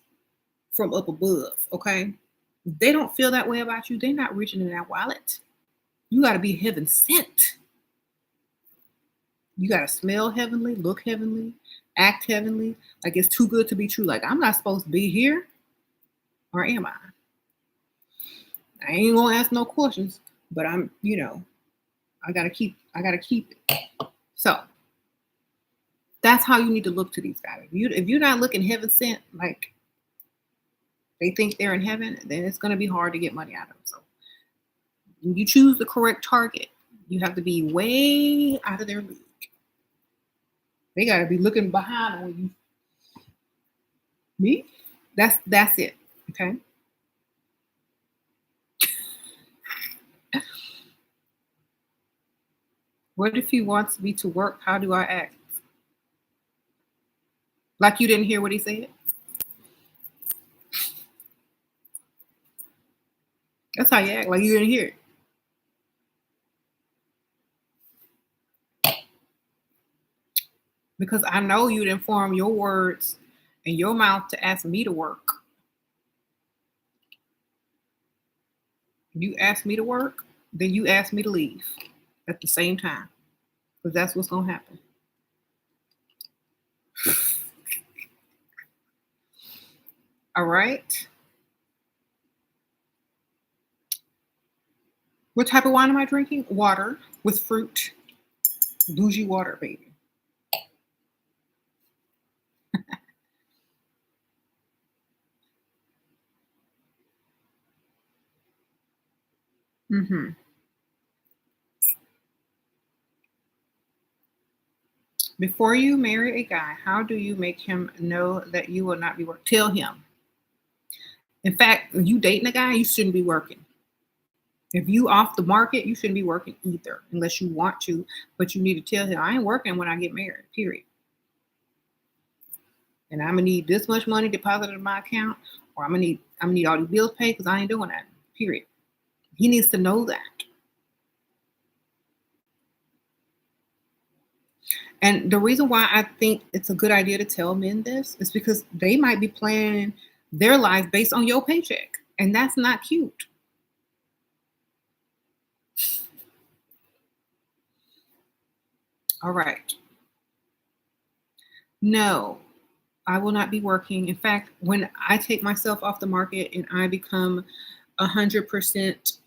from up above, okay? If they don't feel that way about you, they're not reaching in that wallet. You got to be heaven sent. You got to smell heavenly, look heavenly, act heavenly. Like it's too good to be true. Like I'm not supposed to be here, or am I? I ain't gonna ask no questions, but I'm, I gotta keep it. So that's how you need to look to these guys. If you're not looking heaven sent, like they think they're in heaven, then it's going to be hard to get money out of them. So when you choose the correct target, you have to be way out of their league. They got to be looking behind them when you me. That's it. Okay. What if he wants me to work? How do I act? Like you didn't hear what he said? That's how you act, like you didn't hear it. Because I know you'd inform your words and your mouth to ask me to work. If you ask me to work, then you ask me to leave at the same time. Because that's what's going to happen. All right. What type of wine am I drinking? Water with fruit. Bougie water, baby. Mm-hmm. Before you marry a guy, how do you make him know that you will not be working? Tell him. In fact, when you dating a guy, you shouldn't be working. If you off the market, you shouldn't be working either, unless you want to. But you need to tell him, I ain't working when I get married. Period. And I'm gonna need this much money deposited in my account, or I'm gonna need all these bills paid because I ain't doing that. Period. He needs to know that. And the reason why I think it's a good idea to tell men this is because they might be planning their life based on your paycheck, and that's not cute. All right. No, I will not be working. In fact, when I take myself off the market and I become 100%,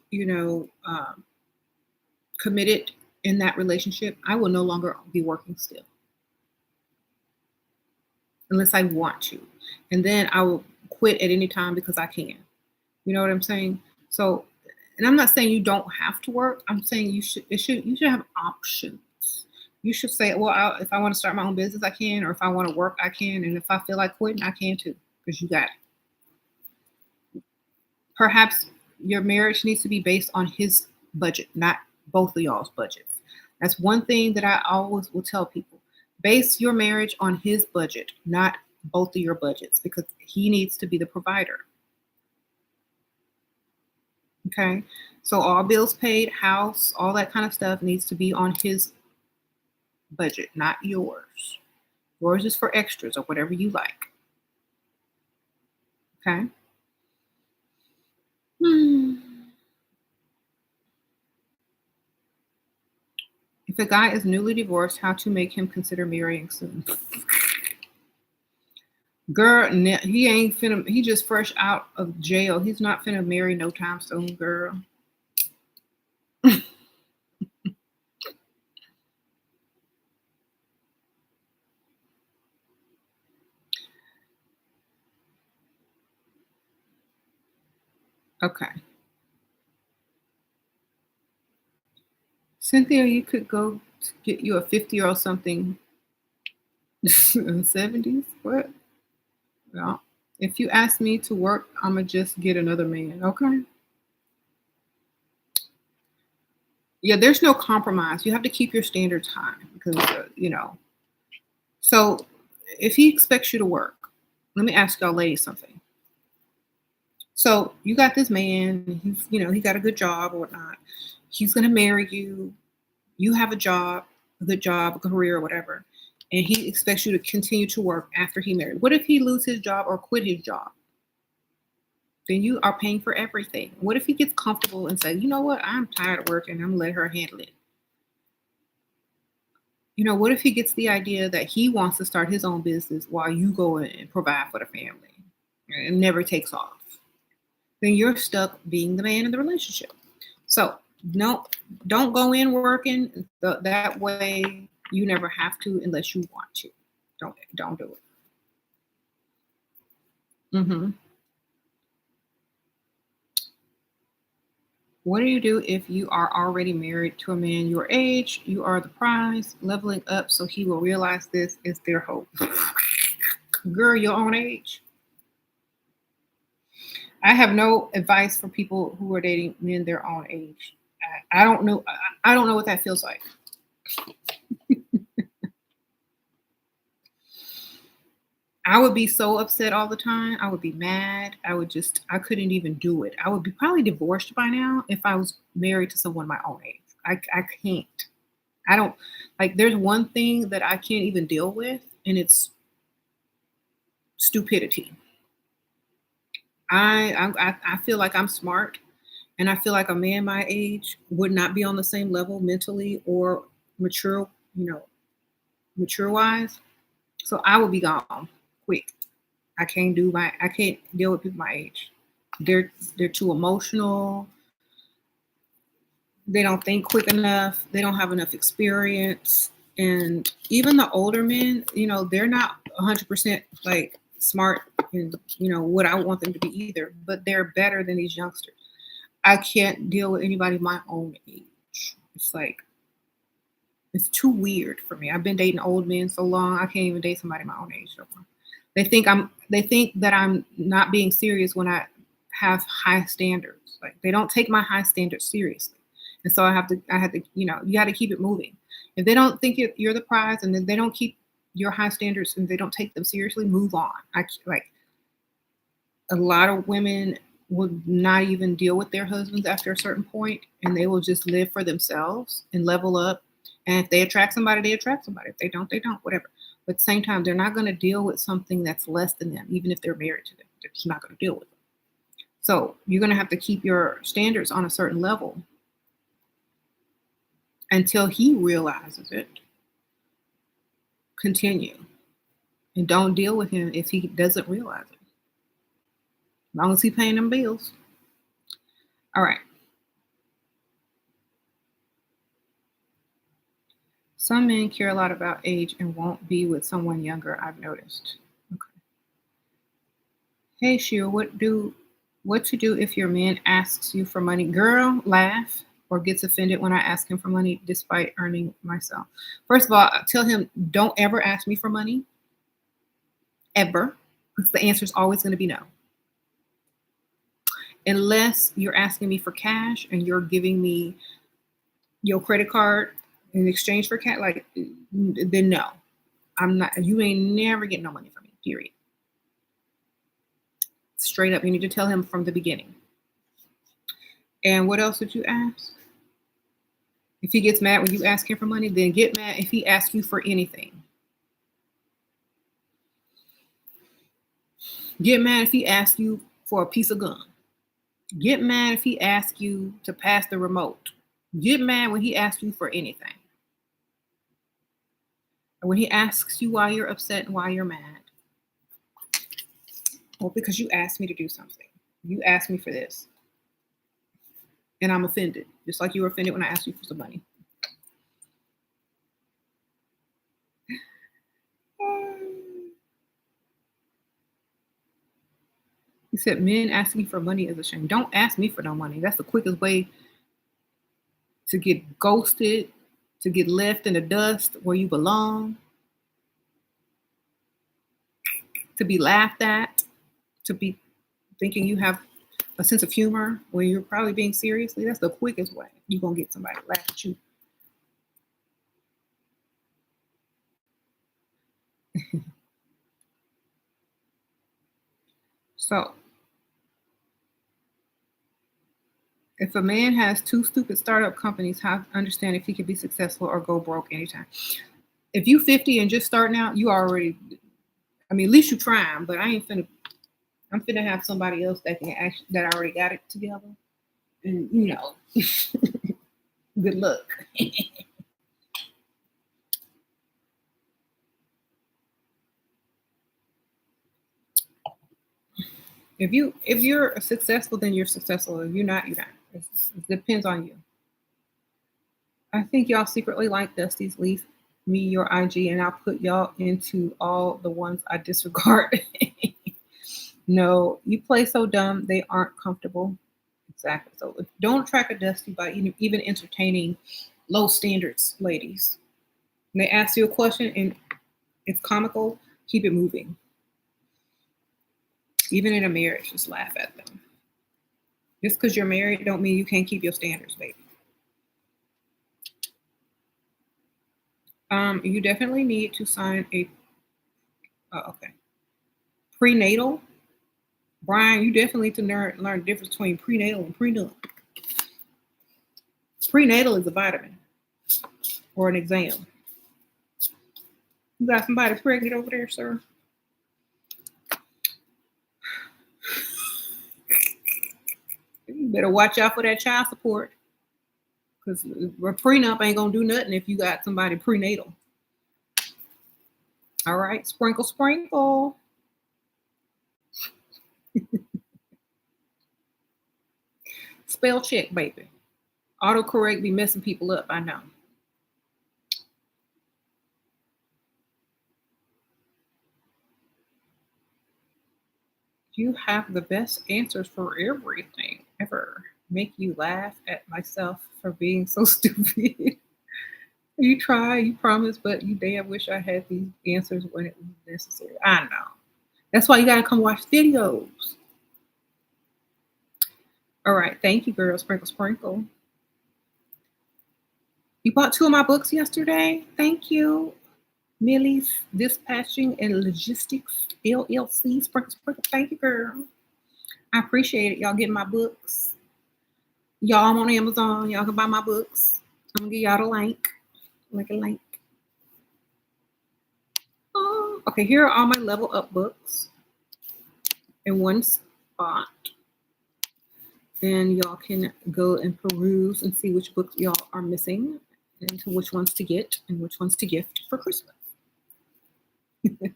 committed in that relationship, I will no longer be working still, unless I want to, and then I will quit at any time because I can. You know what I'm saying? So, and I'm not saying you don't have to work. I'm saying you should have options. You should say, well, if I want to start my own business, I can, or if I want to work, I can, and if I feel like quitting, I can too, because you got it. Perhaps your marriage needs to be based on his budget, not both of y'all's budgets. That's one thing that I always will tell people. Base your marriage on his budget, not both of your budgets, because he needs to be the provider. Okay? So all bills paid, house, all that kind of stuff needs to be on his budget, not yours. Yours is for extras or whatever you like. Okay? If a guy is newly divorced, how to make him consider marrying soon? Girl, he ain't finna. He just fresh out of jail. He's not finna marry no time soon, girl. Okay. Cynthia, you could go get you a 50 or something in the 70s. What? Well, if you ask me to work, I'm going to just get another man. Okay. Yeah, there's no compromise. You have to keep your standards high because, So if he expects you to work, let me ask y'all ladies something. So you got this man, he got a good job or whatnot. He's going to marry you. You have a job, a good job, a career, or whatever, and he expects you to continue to work after he married. What if he loses his job or quit his job? Then you are paying for everything. What if he gets comfortable and say, you know what, I'm tired of working, I'm gonna let her handle it. What if he gets the idea that he wants to start his own business while you go in and provide for the family and it never takes off? Then you're stuck being the man in the relationship. So no, don't go in working that way. You never have to unless you want to. Don't do it. Mm-hmm. What do you do if you are already married to a man your age? You are the prize, leveling up so he will realize this is their hope. Girl, your own age. I have no advice for people who are dating men their own age. I don't know. I don't know what that feels like. I would be so upset all the time. I would be mad. I couldn't even do it. I would be probably divorced by now if I was married to someone my own age. I can't. I don't like, there's one thing that I can't even deal with, and it's stupidity. I feel like I'm smart, and I feel like a man my age would not be on the same level mentally or mature, mature wise. So I would be gone quick. I can't deal with people my age. They're too emotional. They don't think quick enough. They don't have enough experience. And even the older men, they're not 100% like smart and what I want them to be either, but they're better than these youngsters. I can't deal with anybody my own age. It's like, it's too weird for me. I've been dating old men so long, I can't even date somebody my own age no more. They think that I'm not being serious when I have high standards. Like, they don't take my high standards seriously. And so I have to, you got to keep it moving. If they don't think you're the prize, and then they don't keep your high standards and they don't take them seriously, move on. Like, a lot of women will not even deal with their husbands after a certain point, and they will just live for themselves and level up. And if they attract somebody, they attract somebody. If they don't, they don't, whatever. But at the same time, they're not going to deal with something that's less than them, even if they're married to them. They're just not going to deal with it. So you're going to have to keep your standards on a certain level until he realizes it. Continue. And don't deal with him if he doesn't realize it. As long as he's paying them bills. All right. Some men care a lot about age and won't be with someone younger, I've noticed. Okay. Hey, Sheila, what to do if your man asks you for money? Girl, laugh or gets offended when I ask him for money despite earning myself. First of all, tell him, don't ever ask me for money. Ever. Because the answer is always going to be no. Unless you're asking me for cash and you're giving me your credit card in exchange for cash, like, then no. I'm not. You ain't never getting no money from me, period. Straight up, you need to tell him from the beginning. And what else did you ask? If he gets mad when you ask him for money, then get mad if he asks you for anything. Get mad if he asks you for a piece of gum. Get mad if he asks you to pass the remote. Get mad when he asks you for anything. And when he asks you why you're upset and why you're mad. Well, because you asked me to do something. You asked me for this. And I'm offended. Just like you were offended when I asked you for some money. He said, men asking for money is a shame. Don't ask me for no money. That's the quickest way to get ghosted, to get left in the dust where you belong, to be laughed at, to be thinking you have a sense of humor when you're probably being seriously. That's the quickest way you're going to get somebody to laugh at you. So, if a man has two stupid startup companies, how to understand if he can be successful or go broke anytime? If you 50 and just starting out, you already, at least you trying, but I'm finna have somebody else that already got it together. And, good luck. If you're successful, then you're successful. If you're not, you're not. It depends on you. I think y'all secretly like Dusties. Leave me your IG and I'll put y'all into all the ones I disregard. No, you play so dumb, they aren't comfortable. Exactly. So don't attract a dusty by even entertaining low standards, ladies. When they ask you a question and it's comical, keep it moving. Even in a marriage, just laugh at them. Just because you're married don't mean you can't keep your standards, baby. You definitely need to sign a okay. Prenatal. Brian, you definitely need to learn the difference between prenatal and prenup. Prenatal is a vitamin or an exam. You got somebody pregnant over there, sir? You better watch out for that child support. Because a prenup ain't gonna do nothing if you got somebody prenatal. All right, sprinkle, sprinkle. Spell check, baby. Autocorrect be messing people up, I know. You have the best answers for everything ever. Make you laugh at myself for being so stupid. You try, you promise, but you damn wish I had these answers when it was necessary. I know. That's why you gotta come watch videos. All right, thank you, girl. Sprinkle, sprinkle. You bought 2 of my books yesterday. Thank you. Millie's Dispatching and Logistics LLC. Sprinkle, sprinkle. Thank you, girl. I appreciate it. Y'all getting my books. Y'all, I'm on Amazon. Y'all can buy my books. I'm gonna give y'all the link. Link. Oh, okay, here are all my level up books in one spot. And y'all can go and peruse and see which books y'all are missing and which ones to get and which ones to gift for Christmas. I'm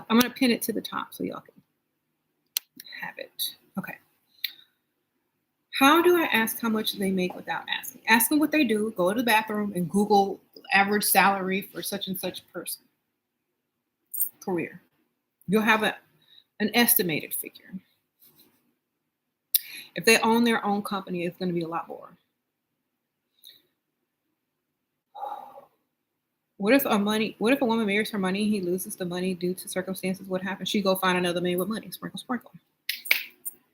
going to pin it to the top so y'all can have it. Okay. How do I ask how much they make without asking? Ask them what they do. Go to the bathroom and Google average salary for such and such person. Career. You'll have an estimated figure. If they own their own company, it's going to be a lot more. What if a woman marries her money and he loses the money due to circumstances? What happens? She go find another man with money. Sprinkle, sprinkle.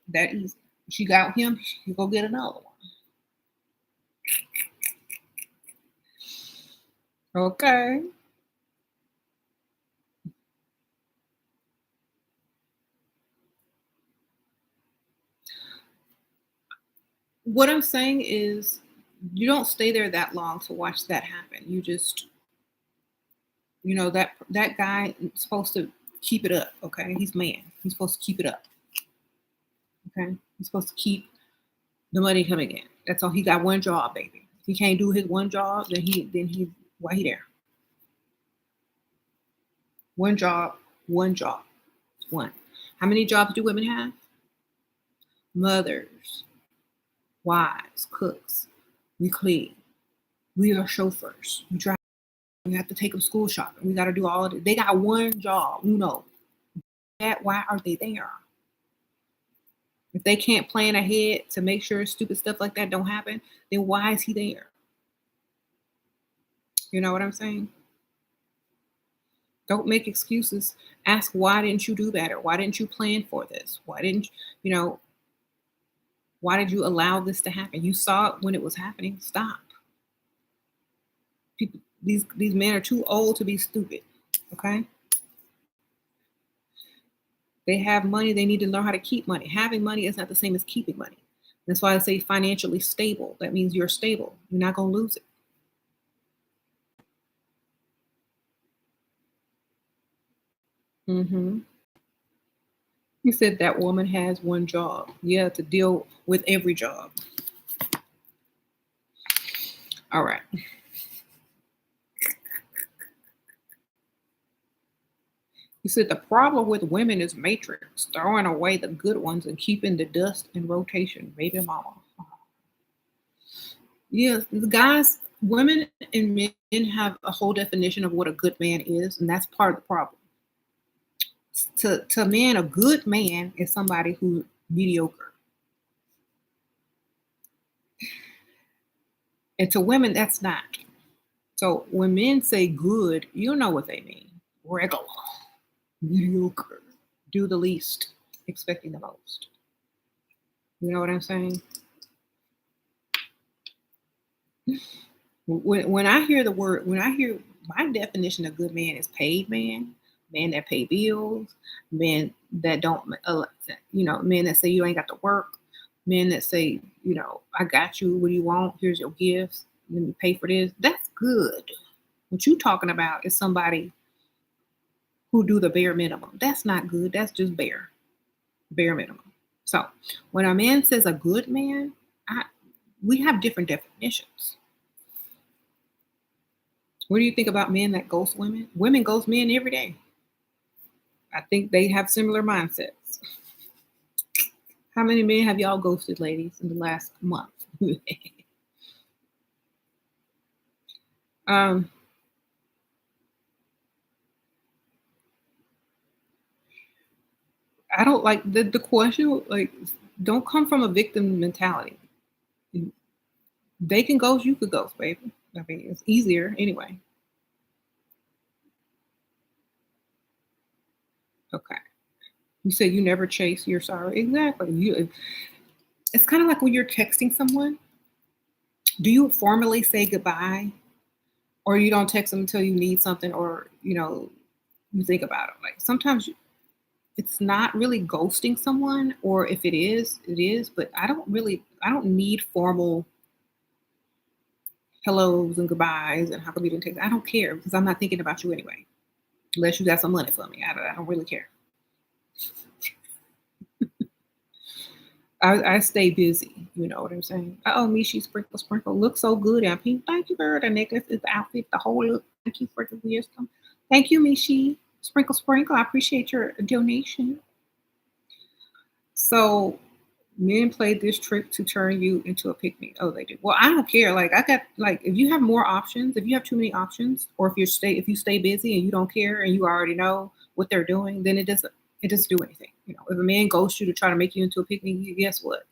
That easy. She got him, she go get another one. Okay. What I'm saying is you don't stay there that long to watch that happen. You just, that guy is supposed to keep it up, okay? He's man. He's supposed to keep it up. Okay? He's supposed to keep the money coming in. That's all. He got one job, baby. If he can't do his one job, then why he there? One job. One. How many jobs do women have? Mothers, wives, cooks. We clean. We are chauffeurs. We drive. We have to take them school shopping. We got to do all of it. They got one job. Why are they there? If they can't plan ahead to make sure stupid stuff like that don't happen, then why is he there? You know what I'm saying? Don't make excuses. Ask, why didn't you do better? Why didn't you plan for this? Why did you allow this to happen? You saw it when it was happening. Stop. People, these men are too old to be stupid. Okay? They have money. They need to learn how to keep money. Having money is not the same as keeping money. That's why I say financially stable. That means you're stable. You're not going to lose it. Mm-hmm. You said that woman has one job. Yeah, to deal with every job. All right. You said the problem with women is matrix, throwing away the good ones and keeping the dust in rotation. Baby mama. Yes, the guys, women and men have a whole definition of what a good man is, and that's part of the problem. To men, a good man is somebody who's mediocre. And to women, that's not. So when men say good, you know what they mean. Regular, mediocre, do the least, expecting the most. You know what I'm saying? When I hear the word, when I hear my definition of good man is paid man, man that pay bills, men that don't, men that say you ain't got to work, men that say, I got you. What do you want? Here's your gifts. Let me pay for this. That's good. What you talking about is somebody who do the bare minimum. That's not good. That's just bare minimum. So when a man says a good man, we have different definitions. What do you think about men that ghost women? Women ghost men every day. I think they have similar mindsets. How many men have y'all ghosted, ladies, in the last month? um, I don't like the question. Like, don't come from a victim mentality. They can ghost, you could ghost, baby. I mean, it's easier anyway. Okay. You say you never chase, you're sorry. Exactly. It's kind of like when you're texting someone. Do you formally say goodbye, or you don't text them until you need something, or you think about it? Like sometimes it's not really ghosting someone, or if it is, it is. But I don't need formal hellos and goodbyes and how come you didn't text. I don't care because I'm not thinking about you anyway. Unless you got some money for me, I don't really care. I stay busy. You know what I'm saying? Oh, Mishi Sprinkle Sprinkle looks so good on pink. Thank you, girl. The necklace, the outfit, the whole look. Thank you for the wisdom. Thank you, Mishi Sprinkle Sprinkle. I appreciate your donation. So men played this trick to turn you into a pick me. Oh, they did. Well, I don't care. Like I got like if you have more options, if you have too many options, or if you stay busy and you don't care and you already know what they're doing, then it doesn't do anything. If a man ghosts you to try to make you into a pick me, guess what?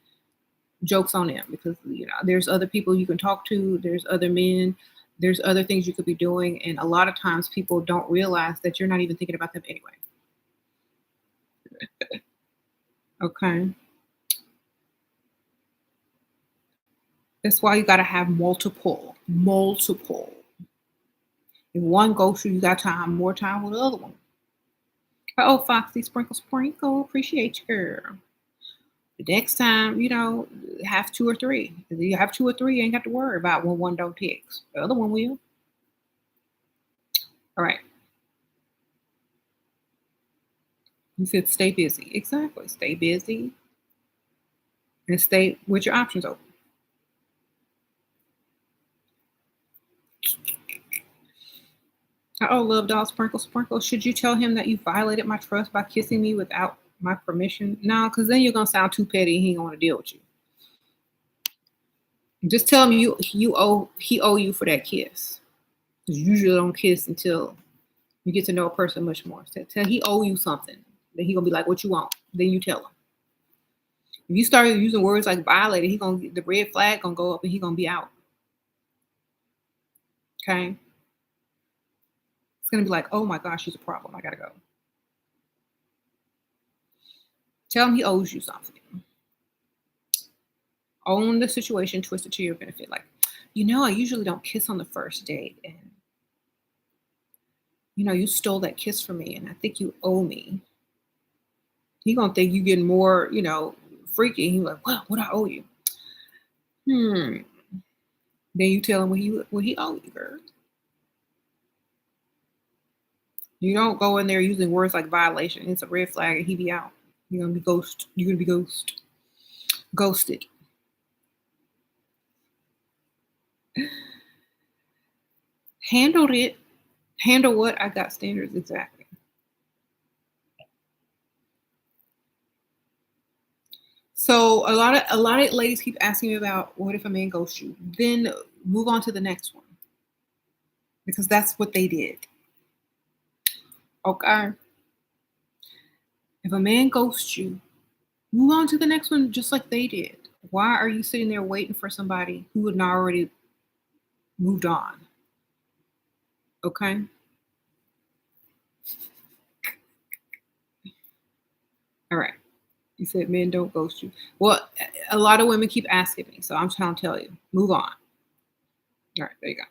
Jokes on them because there's other people you can talk to, there's other men, there's other things you could be doing, and a lot of times people don't realize that you're not even thinking about them anyway. Okay. That's why you got to have multiple. If one goes through, you got time, more time with the other one. Oh, Foxy Sprinkle Sprinkle, appreciate you, girl. The next time, have two or three. If you have two or three, you ain't got to worry about when one don't text. The other one will. All right. You said stay busy. Exactly. Stay busy and stay with your options open. Oh, love doll Sprinkle Sprinkle. Should you tell him that you violated my trust by kissing me without my permission? No, because then you're gonna sound too petty and he ain't gonna deal with you. Just tell him he owe you for that kiss. Because you usually don't kiss until you get to know a person much more. So tell he owe you something. Then he gonna be like, "What you want?" Then you tell him. If you start using words like violated, the red flag gonna go up and he gonna be out. Okay. It's gonna be like, oh my gosh, she's a problem. I gotta go. Tell him he owes you something. Own the situation, twist it to your benefit. Like, I usually don't kiss on the first date, and you stole that kiss from me, and I think you owe me. He gonna think you getting more, freaky. He's like, what I owe you? Then you tell him what he owe you, girl. You don't go in there using words like violation. It's a red flag, and he be out. You're gonna be ghost. You're gonna be ghosted. Handled it. Handle what? I got standards exactly. So a lot of ladies keep asking me about what if a man ghosts you? Then move on to the next one because that's what they did. Okay. If a man ghosts you, move on to the next one just like they did. Why are you sitting there waiting for somebody who would not already moved on. Okay? All right. You said men don't ghost you. Well, a lot of women keep asking me, so I'm trying to tell you, move on. All right, there you go.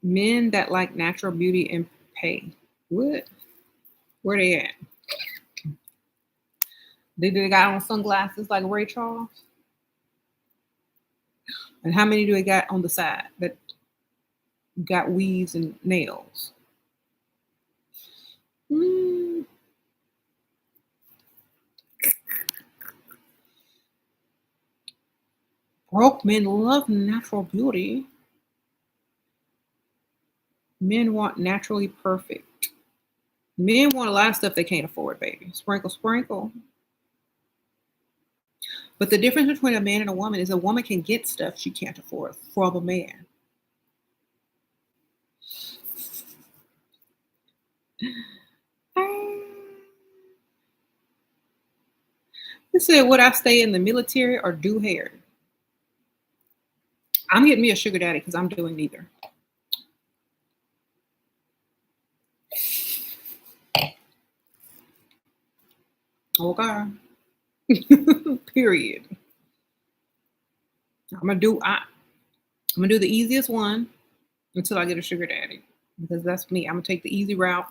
Men that like natural beauty and pay. What? Where they at? They got on sunglasses like Ray Charles? And how many do they got on the side that got weaves and nails? Mm, broke men love natural beauty. Men want naturally perfect. Men want a lot of stuff they can't afford, baby. Sprinkle, sprinkle. But the difference between a man and a woman is a woman can get stuff she can't afford from a man. They said, would I stay in the military or do hair? I'm getting me a sugar daddy because I'm doing neither. Okay. Period. I'm gonna do the easiest one until I get a sugar daddy. Because that's me. I'm gonna take the easy route.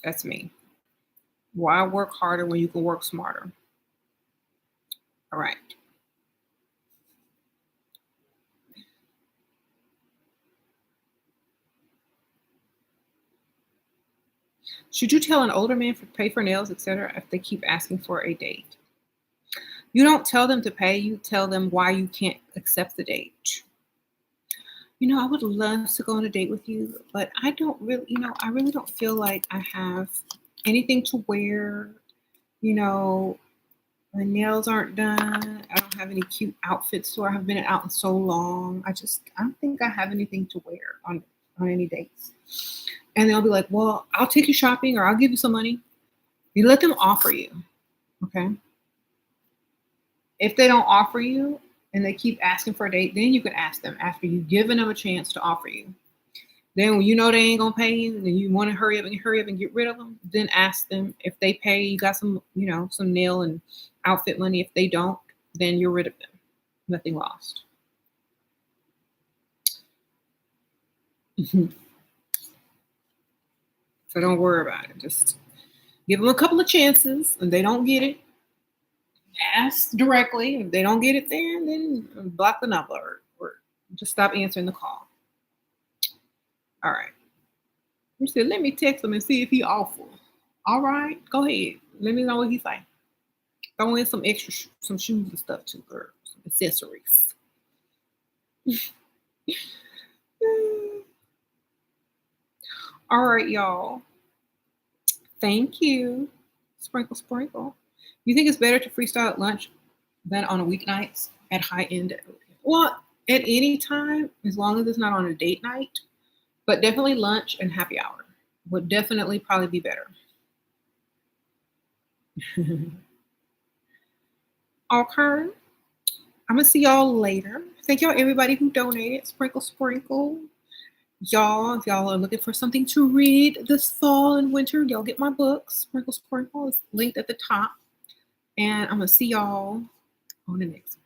That's me. Why work harder when you can work smarter? All right. Should you tell an older man to pay for nails, etc., if they keep asking for a date? You don't tell them to pay, you tell them why you can't accept the date. I would love to go on a date with you, but I don't really, I really don't feel like I have anything to wear. You know, my nails aren't done. I don't have any cute outfits to wear. I haven't been out in so long. I don't think I have anything to wear on any dates. And they'll be like, well, I'll take you shopping or I'll give you some money. You let them offer you. Okay. If they don't offer you and they keep asking for a date, then you can ask them after you've given them a chance to offer you. Then when you know they ain't gonna pay you and you want to hurry up and get rid of them, then ask them if they pay, you got some, some nail and outfit money. If they don't, then you're rid of them. Nothing lost. So don't worry about it. Just give them a couple of chances and they don't get it. Ask directly. If they don't get it then block the number or just stop answering the call. All right. You said, let me text him and see if he offers. All right, go ahead. Let me know what he say. Throw in some extra, some shoes and stuff too, girl. Some accessories. All right, y'all. Thank you. Sprinkle, sprinkle. You think it's better to freestyle at lunch than on a weeknights at high end? Well, at any time, as long as it's not on a date night, but definitely lunch and happy hour would definitely probably be better. Okay. I'm gonna see y'all later. Thank y'all everybody who donated. Sprinkle, sprinkle. Y'all, if y'all are looking for something to read this fall and winter, y'all get my books. Sprinkle, sprinkle is linked at the top. And I'm gonna see y'all on the next one.